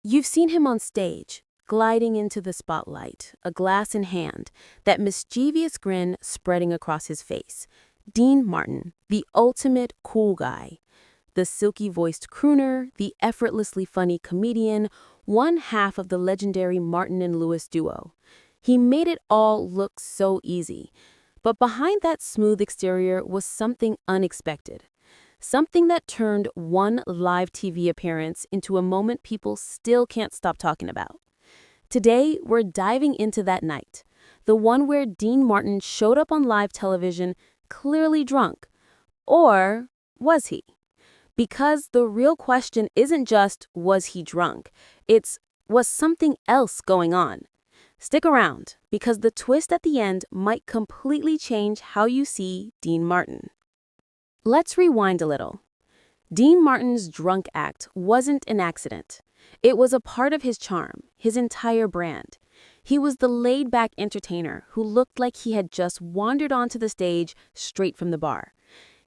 You've seen him on stage, gliding into the spotlight, a glass in hand, that mischievous grin spreading across his face. Dean Martin, the ultimate cool guy. The silky-voiced crooner, the effortlessly funny comedian, one half of the legendary Martin and Lewis duo. He made it all look so easy. But behind that smooth exterior was something unexpected. Something that turned one live TV appearance into a moment people still can't stop talking about. Today, we're diving into that night. The one where Dean Martin showed up on live television clearly drunk. Or was he? Because the real question isn't just, was he drunk? It's, was something else going on? Stick around, because the twist at the end might completely change how you see Dean Martin. Let's rewind a little. Dean Martin's drunk act wasn't an accident. It was a part of his charm, his entire brand. He was the laid-back entertainer who looked like he had just wandered onto the stage straight from the bar.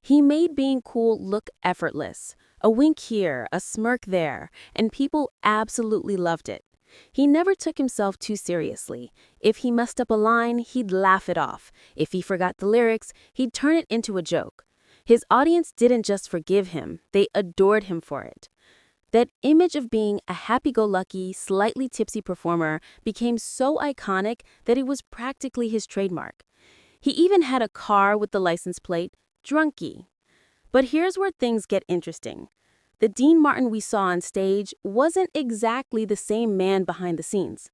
He made being cool look effortless. A wink here, a smirk there, and people absolutely loved it. He never took himself too seriously. If he messed up a line, he'd laugh it off. If he forgot the lyrics, he'd turn it into a joke. His audience didn't just forgive him, they adored him for it. That image of being a happy-go-lucky, slightly tipsy performer became so iconic that it was practically his trademark. He even had a car with the license plate, Drunky. But here's where things get interesting. The Dean Martin we saw on stage wasn't exactly the same man behind the scenes.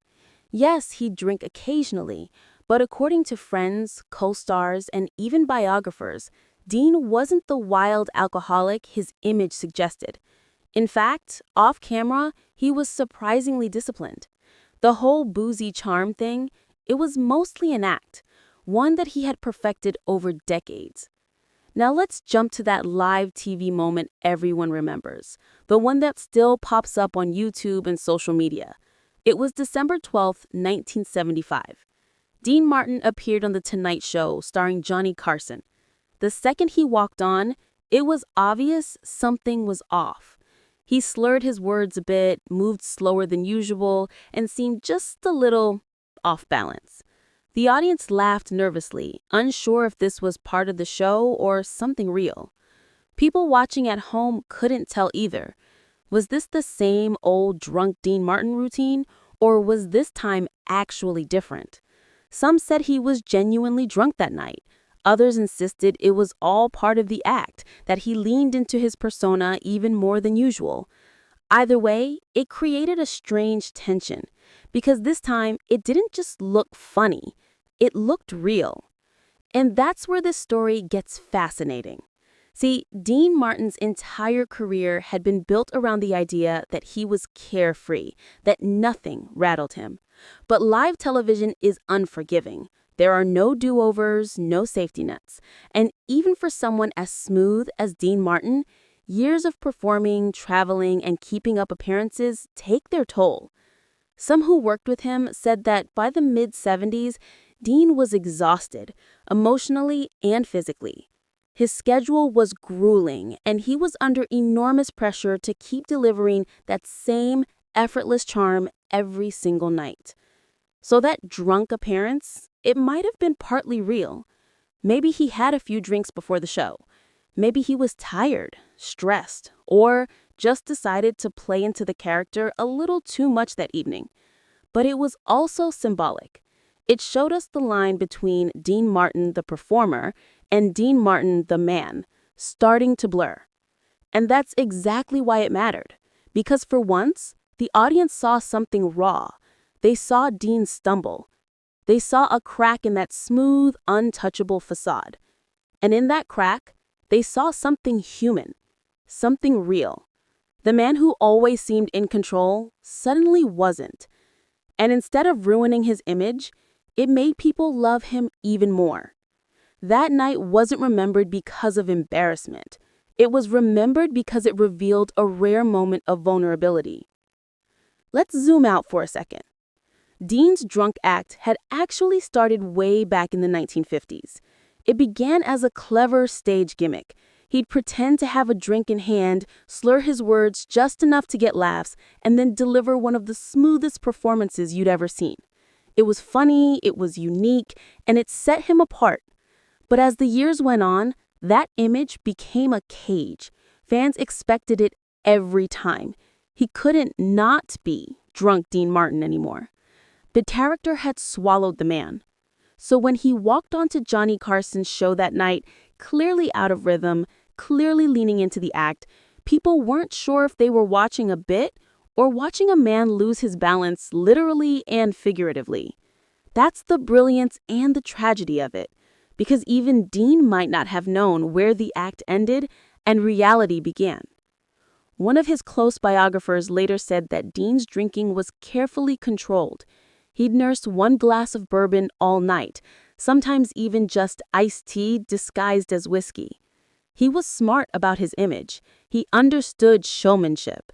Yes, he'd drink occasionally, but according to friends, co-stars, and even biographers, Dean wasn't the wild alcoholic his image suggested. In fact, off-camera, he was surprisingly disciplined. The whole boozy charm thing, it was mostly an act, one that he had perfected over decades. Now let's jump to that live TV moment everyone remembers, the one that still pops up on YouTube and social media. It was December 12, 1975. Dean Martin appeared on The Tonight Show starring Johnny Carson. The second he walked on, it was obvious something was off. He slurred his words a bit, moved slower than usual, and seemed just a little off balance. The audience laughed nervously, unsure if this was part of the show or something real. People watching at home couldn't tell either. Was this the same old drunk Dean Martin routine, or was this time actually different? Some said he was genuinely drunk that night. Others insisted it was all part of the act, that he leaned into his persona even more than usual. Either way, it created a strange tension, because this time it didn't just look funny, it looked real. And that's where this story gets fascinating. See, Dean Martin's entire career had been built around the idea that he was carefree, that nothing rattled him. But live television is unforgiving. There are no do-overs, no safety nets. And even for someone as smooth as Dean Martin, years of performing, traveling, and keeping up appearances take their toll. Some who worked with him said that by the mid-70s, Dean was exhausted, emotionally and physically. His schedule was grueling, and he was under enormous pressure to keep delivering that same effortless charm every single night. So that drunk appearance, it might have been partly real. Maybe he had a few drinks before the show. Maybe he was tired, stressed, or just decided to play into the character a little too much that evening. But it was also symbolic. It showed us the line between Dean Martin, the performer, and Dean Martin, the man, starting to blur. And that's exactly why it mattered. Because for once, the audience saw something raw. They saw Dean stumble. They saw a crack in that smooth, untouchable facade. And in that crack, they saw something human, something real. The man who always seemed in control suddenly wasn't. And instead of ruining his image, it made people love him even more. That night wasn't remembered because of embarrassment. It was remembered because it revealed a rare moment of vulnerability. Let's zoom out for a second. Dean's drunk act had actually started way back in the 1950s. It began as a clever stage gimmick. He'd pretend to have a drink in hand, slur his words just enough to get laughs, and then deliver one of the smoothest performances you'd ever seen. It was funny, it was unique, and it set him apart. But as the years went on, that image became a cage. Fans expected it every time. He couldn't not be drunk Dean Martin anymore. The character had swallowed the man. So when he walked onto Johnny Carson's show that night, clearly out of rhythm, clearly leaning into the act, people weren't sure if they were watching a bit or watching a man lose his balance literally and figuratively. That's the brilliance and the tragedy of it, because even Dean might not have known where the act ended and reality began. One of his close biographers later said that Dean's drinking was carefully controlled. He'd nurse one glass of bourbon all night, sometimes even just iced tea disguised as whiskey. He was smart about his image. He understood showmanship.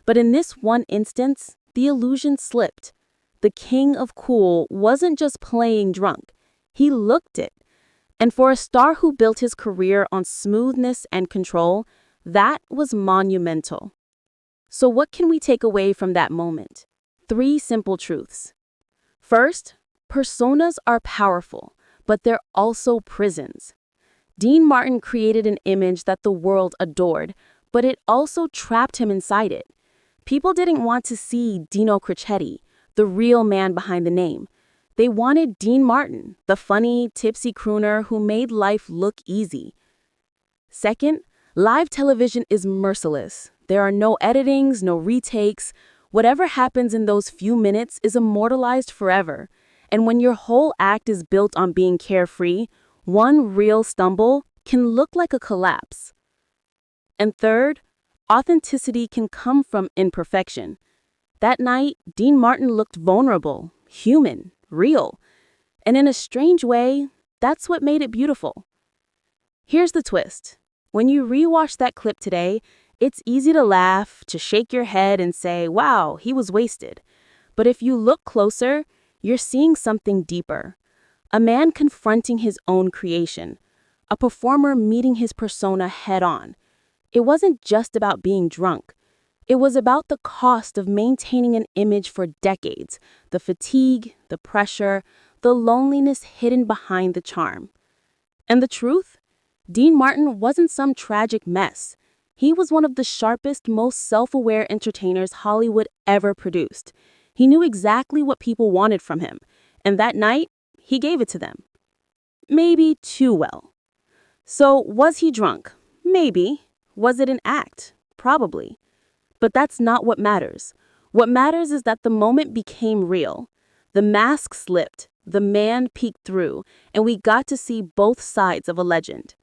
But in this one instance, the illusion slipped. The king of cool wasn't just playing drunk. He looked it. And for a star who built his career on smoothness and control, that was monumental. So what can we take away from that moment? 3 simple truths. First, personas are powerful, but they're also prisons. Dean Martin created an image that the world adored, but it also trapped him inside it. People didn't want to see Dino Cricchetti, the real man behind the name. They wanted Dean Martin, the funny, tipsy crooner who made life look easy. Second, live television is merciless. There are no editings, no retakes. Whatever happens in those few minutes is immortalized forever. And when your whole act is built on being carefree, one real stumble can look like a collapse. And third, authenticity can come from imperfection. That night, Dean Martin looked vulnerable, human, real. And in a strange way, that's what made it beautiful. Here's the twist. When you rewatch that clip today, it's easy to laugh, to shake your head and say, wow, he was wasted. But if you look closer, you're seeing something deeper. A man confronting his own creation. A performer meeting his persona head on. It wasn't just about being drunk. It was about the cost of maintaining an image for decades, the fatigue, the pressure, the loneliness hidden behind the charm. And the truth? Dean Martin wasn't some tragic mess. He was one of the sharpest, most self-aware entertainers Hollywood ever produced. He knew exactly what people wanted from him, and that night, he gave it to them. Maybe too well. So, was he drunk? Maybe. Was it an act? Probably. But that's not what matters. What matters is that the moment became real. The mask slipped, the man peeked through, and we got to see both sides of a legend.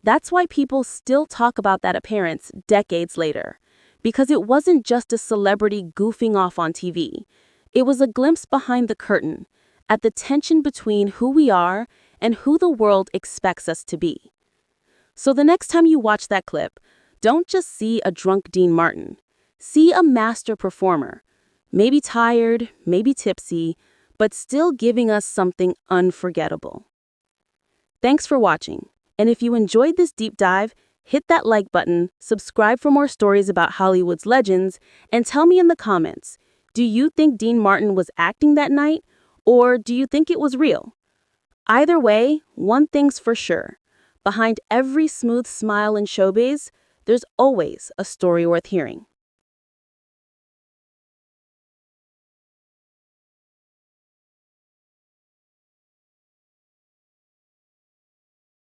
That's why people still talk about that appearance decades later. Because it wasn't just a celebrity goofing off on TV. It was a glimpse behind the curtain, at the tension between who we are and who the world expects us to be. So the next time you watch that clip, don't just see a drunk Dean Martin. See a master performer. Maybe tired, maybe tipsy, but still giving us something unforgettable. Thanks for watching. And if you enjoyed this deep dive, hit that like button, subscribe for more stories about Hollywood's legends, and tell me in the comments, do you think Dean Martin was acting that night, or do you think it was real? Either way, one thing's for sure. Behind every smooth smile in showbiz, there's always a story worth hearing.